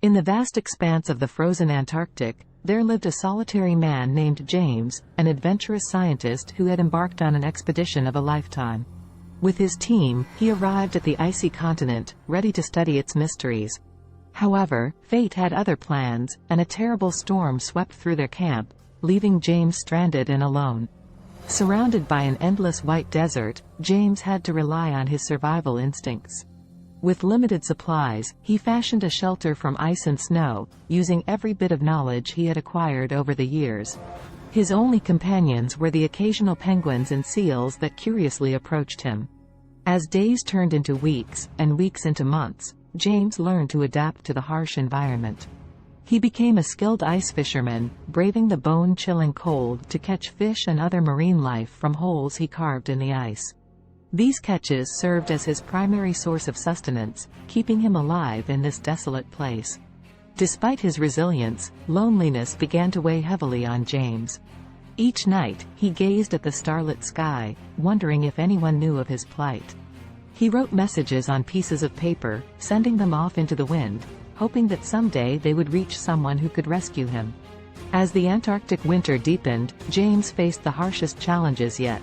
In the vast expanse of the frozen Antarctic, there lived a solitary man named James, an adventurous scientist who had embarked on an expedition of a lifetime. With his team, he arrived at the icy continent, ready to study its mysteries. However, fate had other plans, and a terrible storm swept through their camp, leaving James stranded and alone. Surrounded by an endless white desert, James had to rely on his survival instincts. With limited supplies, he fashioned a shelter from ice and snow, using every bit of knowledge he had acquired over the years. His only companions were the occasional penguins and seals that curiously approached him. As days turned into weeks, and weeks into months, James learned to adapt to the harsh environment. He became a skilled ice fisherman, braving the bone-chilling cold to catch fish and other marine life from holes he carved in the ice. These catches served as his primary source of sustenance, keeping him alive in this desolate place. Despite his resilience, loneliness began to weigh heavily on James. Each night, he gazed at the starlit sky, wondering if anyone knew of his plight. He wrote messages on pieces of paper, sending them off into the wind, hoping that someday they would reach someone who could rescue him. As the Antarctic winter deepened, James faced the harshest challenges yet.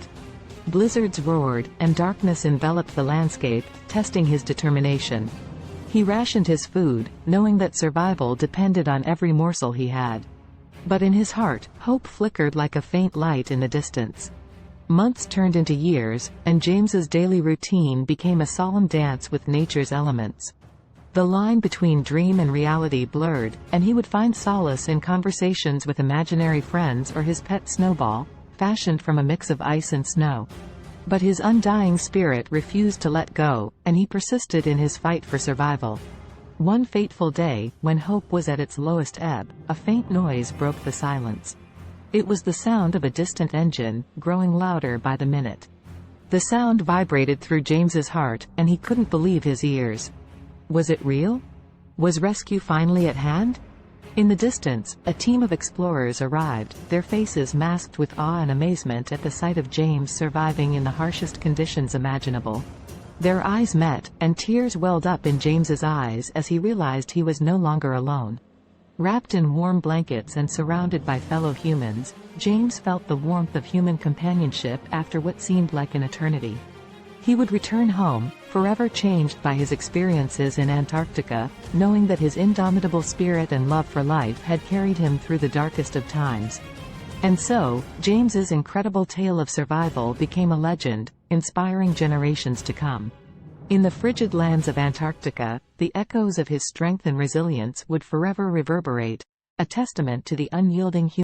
Blizzards roared, and darkness enveloped the landscape, testing his determination. He rationed his food, knowing that survival depended on every morsel he had. But in his heart, hope flickered like a faint light in the distance. Months turned into years, and James's daily routine became a solemn dance with nature's elements. The line between dream and reality blurred, and he would find solace in conversations with imaginary friends or his pet snowball, fashioned from a mix of ice and snow. But his undying spirit refused to let go, and he persisted in his fight for survival. One fateful day, when hope was at its lowest ebb, a faint noise broke the silence. It was the sound of a distant engine, growing louder by the minute. The sound vibrated through James's heart, and he couldn't believe his ears. Was it real? Was rescue finally at hand? In the distance, a team of explorers arrived, their faces masked with awe and amazement at the sight of James surviving in the harshest conditions imaginable. Their eyes met, and tears welled up in James's eyes as he realized he was no longer alone. Wrapped in warm blankets and surrounded by fellow humans, James felt the warmth of human companionship after what seemed like an eternity. He would return home, forever changed by his experiences in Antarctica, knowing that his indomitable spirit and love for life had carried him through the darkest of times. And so, James's incredible tale of survival became a legend, inspiring generations to come. In the frigid lands of Antarctica, the echoes of his strength and resilience would forever reverberate, a testament to the unyielding